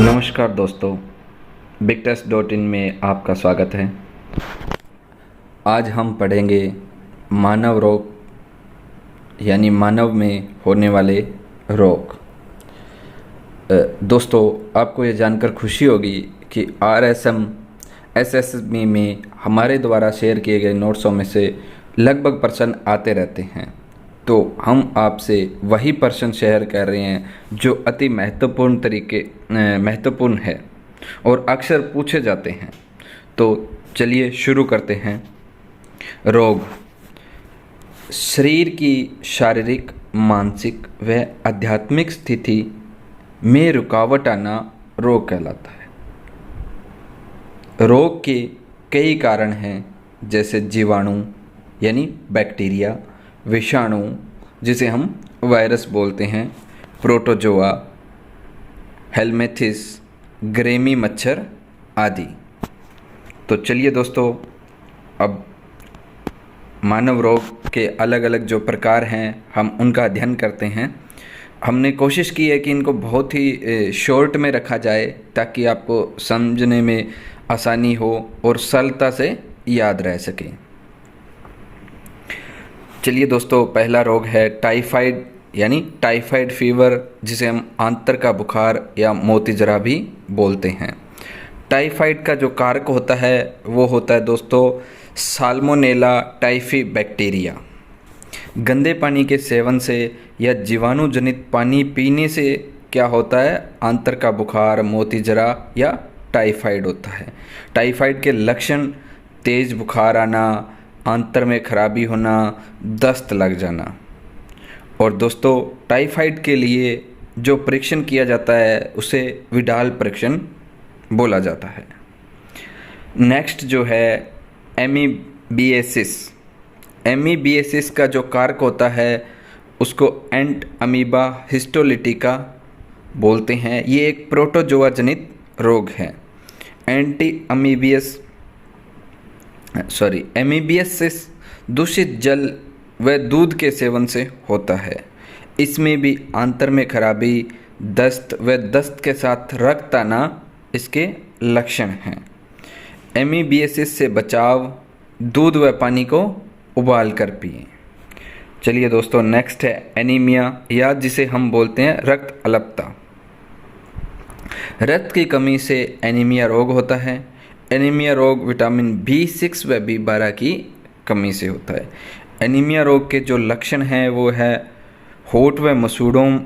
नमस्कार दोस्तों, बिगटेस्ट.इन में आपका स्वागत है। आज हम पढ़ेंगे मानव रोग यानी मानव में होने वाले रोग। दोस्तों, आपको ये जानकर खुशी होगी कि RSM SSB में हमारे द्वारा शेयर किए गए नोट्सों में से लगभग प्रश्न आते रहते हैं। तो हम आपसे वही प्रश्न शेयर कर रहे हैं जो अति महत्वपूर्ण है और अक्सर पूछे जाते हैं। तो चलिए शुरू करते हैं। रोग शरीर की शारीरिक, मानसिक व आध्यात्मिक स्थिति में रुकावट आना रोग कहलाता है। रोग के कई कारण हैं, जैसे जीवाणु यानी बैक्टीरिया, विषाणु जिसे हम वायरस बोलते हैं, प्रोटोजोआ, हेलमिंथस, ग्रेमी मच्छर आदि। तो चलिए दोस्तों, अब मानव रोग के अलग अलग जो प्रकार हैं हम उनका अध्ययन करते हैं। हमने कोशिश की है कि इनको बहुत ही शॉर्ट में रखा जाए ताकि आपको समझने में आसानी हो और सरलता से याद रह सके। चलिए दोस्तों, पहला रोग है टाइफाइड यानी टाइफाइड फीवर, जिसे हम आंत्र का बुखार या मोतीजरा भी बोलते हैं। टाइफाइड का जो कारक होता है वो होता है दोस्तों साल्मोनेला टाइफी बैक्टीरिया। गंदे पानी के सेवन से या जीवाणु जनित पानी पीने से क्या होता है, आंत्र का बुखार, मोतीजरा या टाइफाइड होता है। टाइफाइड के लक्षण तेज बुखार आना, आंत्र में खराबी होना, दस्त लग जाना। और दोस्तों, टाइफाइड के लिए जो परीक्षण किया जाता है उसे विडाल परीक्षण बोला जाता है। नेक्स्ट जो है एमीबिएसिस। एमीबिएसिस का जो कारक होता है उसको एंट अमीबा हिस्टोलिटिका बोलते हैं। ये एक प्रोटोजोआ जनित रोग है। एमीबिएसिस दूषित जल व दूध के सेवन से होता है। इसमें भी आंत्र में खराबी, दस्त व दस्त के साथ रक्त आना इसके लक्षण हैं। एमीबिएसिस से बचाव, दूध व पानी को उबाल कर पिएं। चलिए दोस्तों, नेक्स्ट है एनीमिया या जिसे हम बोलते हैं रक्त अल्पता। रक्त की कमी से एनीमिया रोग होता है। एनीमिया रोग विटामिन B6 व B12 की कमी से होता है। एनीमिया रोग के जो लक्षण हैं वो है होंठ व मसूड़ों,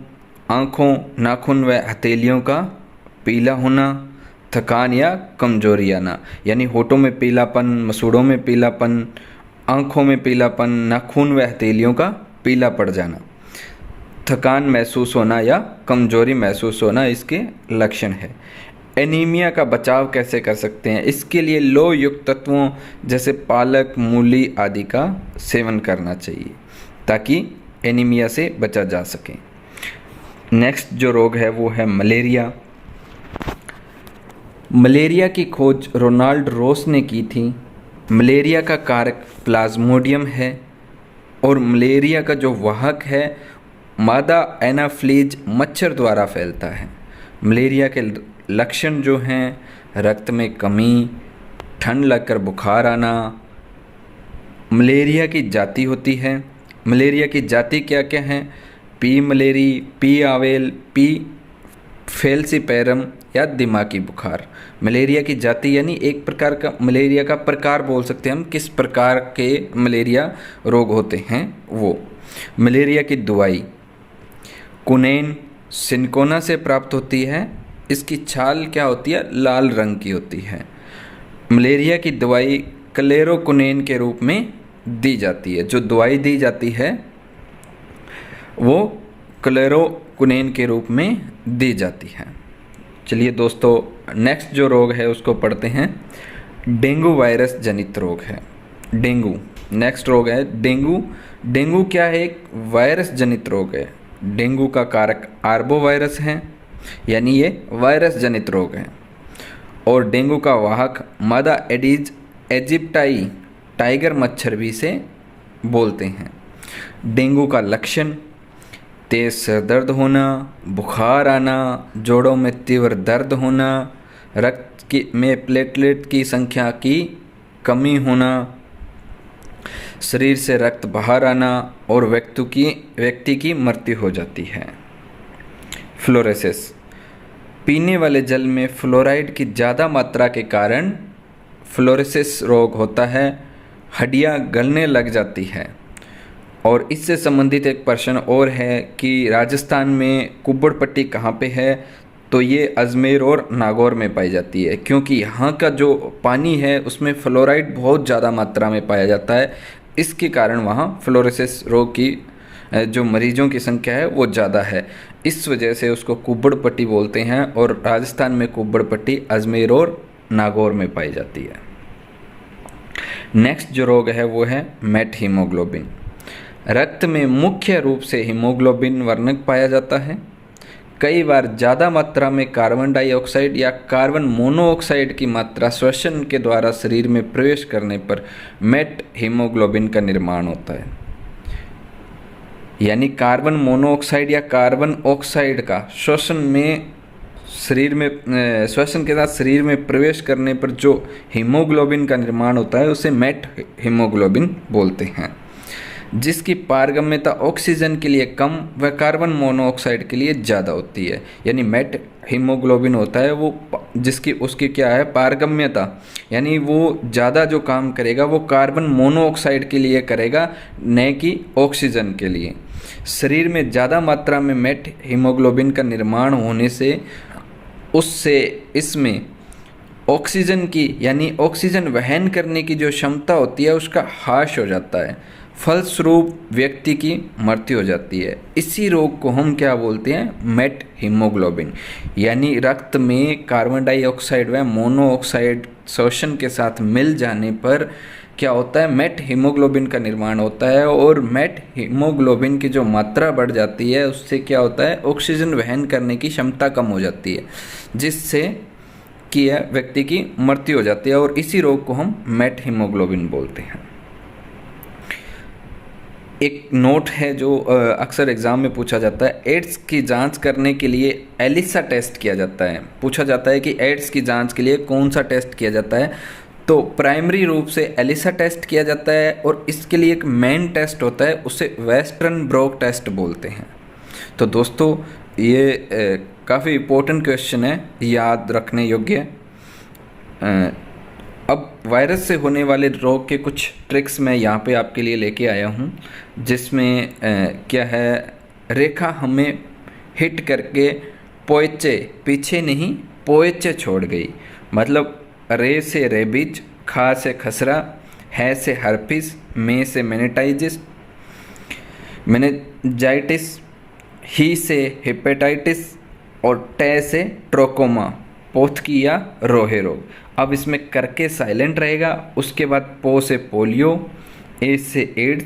आँखों, नाखून व हथेलियों का पीला होना, थकान या कमजोरी आना, यानी होठों में पीलापन, मसूड़ों में पीलापन, आँखों में पीलापन, नाखून व हथेलियों का पीला पड़ जाना, थकान महसूस होना या कमजोरी महसूस होना इसके लक्षण है। एनीमिया का बचाव कैसे कर सकते हैं? इसके लिए लौह युक्त तत्वों जैसे पालक, मूली आदि का सेवन करना चाहिए ताकि एनीमिया से बचा जा सके। नेक्स्ट जो रोग है वो है मलेरिया। मलेरिया की खोज रोनाल्ड रोस ने की थी। मलेरिया का कारक प्लाज्मोडियम है और मलेरिया का जो वाहक है मादा एनाफ्लीज मच्छर द्वारा फैलता है। मलेरिया के लक्षण जो हैं रक्त में कमी, ठंड लगकर बुखार आना। मलेरिया की जाति होती है। मलेरिया की जाति क्या क्या हैं? पी मलेरी, पी आवेल, पी फेल्सीपेरम या दिमागी बुखार। मलेरिया की जाति यानी एक प्रकार का मलेरिया का प्रकार बोल सकते हैं हम, किस प्रकार के मलेरिया रोग होते हैं वो। मलेरिया की दवाई कुनैन सिनकोना से प्राप्त होती है। इसकी छाल क्या होती है? लाल रंग की होती है। मलेरिया की दवाई क्लेरोकुनेन के रूप में दी जाती है। जो दवाई दी जाती है वो क्लेरोकुनेन के रूप में दी जाती है। चलिए दोस्तों, नेक्स्ट जो रोग है उसको पढ़ते हैं। डेंगू वायरस जनित रोग है। डेंगू नेक्स्ट रोग है डेंगू। डेंगू क्या है? एक वायरस जनित रोग है। डेंगू का कारक आर्बो वायरस है, यानी ये वायरस जनित रोग है। और डेंगू का वाहक मादा एडीज एजिप्टाई टाइगर मच्छर भी से बोलते हैं। डेंगू का लक्षण तेज सिर दर्द होना, बुखार आना, जोड़ों में तीव्र दर्द होना, में प्लेटलेट की संख्या की कमी होना, शरीर से रक्त बाहर आना और व्यक्ति की मृत्यु हो जाती है। फ्लोरेसिस, पीने वाले जल में फ्लोराइड की ज़्यादा मात्रा के कारण फ्लोरेसिस रोग होता है। हड्डियाँ गलने लग जाती है। और इससे संबंधित एक प्रश्न और है कि राजस्थान में कुब्बड़ पट्टी कहाँ पे है, तो ये अजमेर और नागौर में पाई जाती है, क्योंकि यहाँ का जो पानी है उसमें फ्लोराइड बहुत ज़्यादा मात्रा में पाया जाता है। इसके कारण वहाँ फ्लोरोसिस रोग की जो मरीजों की संख्या है वो ज़्यादा है। इस वजह से उसको कुब्बड़ पट्टी बोलते हैं और राजस्थान में कुब्बड़ पट्टी अजमेर और नागौर में पाई जाती है। नेक्स्ट जो रोग है वो है मेट हीमोग्लोबिन। रक्त में मुख्य रूप से हीमोग्लोबिन वर्णक पाया जाता है। कई बार ज़्यादा मात्रा में कार्बन डाइऑक्साइड या कार्बन मोनोऑक्साइड की मात्रा श्वसन के द्वारा शरीर में प्रवेश करने पर मेट हीमोग्लोबिन का निर्माण होता है। यानी कार्बन मोनोऑक्साइड या कार्बन ऑक्साइड का श्वसन के साथ शरीर में प्रवेश करने पर जो हीमोग्लोबिन का निर्माण होता है उसे मेट हीमोग्लोबिन बोलते हैं, जिसकी पारगम्यता ऑक्सीजन के लिए कम व कार्बन मोनोऑक्साइड के लिए ज़्यादा होती है। यानी मेट हीमोग्लोबिन होता है वो उसकी क्या है पारगम्यता, यानी वो ज़्यादा जो काम करेगा वो कार्बन मोनोऑक्साइड के लिए करेगा, न कि ऑक्सीजन के लिए। शरीर में ज़्यादा मात्रा में मेट हीमोग्लोबिन का निर्माण होने से इसमें ऑक्सीजन की यानी ऑक्सीजन वहन करने की जो क्षमता होती है उसका ह्रास हो जाता है, फलस्वरूप व्यक्ति की मृत्यु हो जाती है। इसी रोग को हम क्या बोलते हैं, मेट हीमोग्लोबिन। यानी रक्त में कार्बन डाइऑक्साइड व मोनोऑक्साइड श्वसन के साथ मिल जाने पर क्या होता है, मेट हीमोग्लोबिन का निर्माण होता है। और मेट हीमोग्लोबिन की जो मात्रा बढ़ जाती है उससे क्या होता है, ऑक्सीजन वहन करने की क्षमता कम हो जाती है, जिससे कि व्यक्ति की मृत्यु हो जाती है। और इसी रोग को हम मेट हीमोग्लोबिन बोलते हैं। एक नोट है जो अक्सर एग्ज़ाम में पूछा जाता है, एड्स की जांच करने के लिए एलिसा टेस्ट किया जाता है। पूछा जाता है कि एड्स की जांच के लिए कौन सा टेस्ट किया जाता है, तो प्राइमरी रूप से एलिसा टेस्ट किया जाता है और इसके लिए एक मेन टेस्ट होता है, उसे वेस्टर्न ब्रोक टेस्ट बोलते हैं। तो दोस्तों ये काफ़ी इम्पोर्टेंट क्वेश्चन है, याद रखने योग्य। अब वायरस से होने वाले रोग के कुछ ट्रिक्स मैं यहाँ पे आपके लिए लेके आया हूँ, जिसमें क्या है, रेखा हमें हिट करके पोएचे पीछे नहीं पोएचे छोड़ गई। मतलब रे से रेबीज, खा से खसरा, है से हर्पिस, में से मेनिंजाइटिस, ही से हेपेटाइटिस और टे से ट्रोकोमा, पोथकी या रोहे रोग। अब इसमें करके साइलेंट रहेगा। उसके बाद पो से पोलियो, ए से एड्स,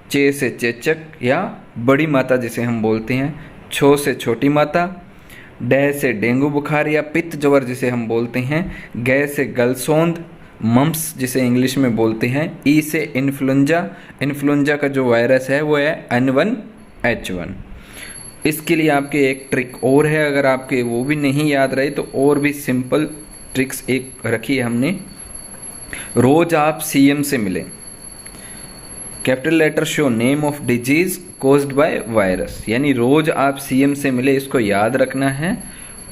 चे से चेचक या बड़ी माता जिसे हम बोलते हैं, छो से छोटी माता, डे से डेंगू बुखार या पित्त ज्वर जिसे हम बोलते हैं, गे से गलसोंद, मम्स जिसे इंग्लिश में बोलते हैं, ई से इन्फ्लुएंजा का जो वायरस है वो है N1H1। इसके लिए आपके एक ट्रिक और है, अगर आपके वो भी नहीं याद रहे तो और भी सिंपल ट्रिक्स एक रखी है हमने। रोज आप सीएम से मिलें, capital letter show name of disease caused by virus. यानी रोज आप सीएम से मिले, इसको याद रखना है।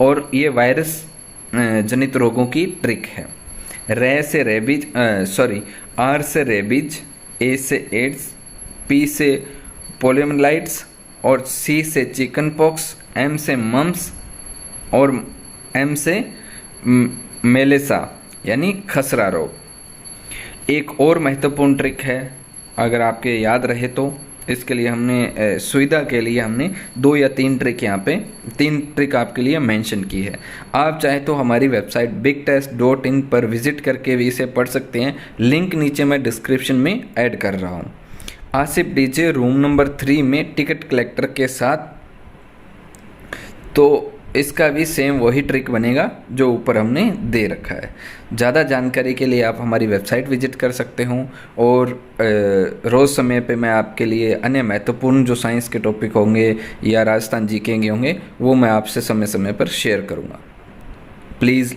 और ये वायरस जनित रोगों की ट्रिक है। आर से रेबीज, ए से एड्स, पी से पोलियोमाइलाइट्स और सी से चिकन पॉक्स, एम से मम्स और एम से मेलेसा यानी खसरा रोग। एक और महत्वपूर्ण ट्रिक है, अगर आपके याद रहे तो इसके लिए हमने सुविधा के लिए हमने 2 या 3 ट्रिक यहाँ पे 3 ट्रिक आपके लिए मेंशन की है। आप चाहे तो हमारी वेबसाइट bigtest.in पर विजिट करके भी इसे पढ़ सकते हैं। लिंक नीचे मैं डिस्क्रिप्शन में ऐड कर रहा हूँ। आसिफ डीजे रूम नंबर 3 में टिकट कलेक्टर के साथ। तो इसका भी सेम वही ट्रिक बनेगा जो ऊपर हमने दे रखा है। ज़्यादा जानकारी के लिए आप हमारी वेबसाइट विजिट कर सकते हो, और रोज़ समय पे मैं आपके लिए अन्य महत्वपूर्ण जो साइंस के टॉपिक होंगे या राजस्थान जीके के होंगे वो मैं आपसे समय समय पर शेयर करूँगा। प्लीज़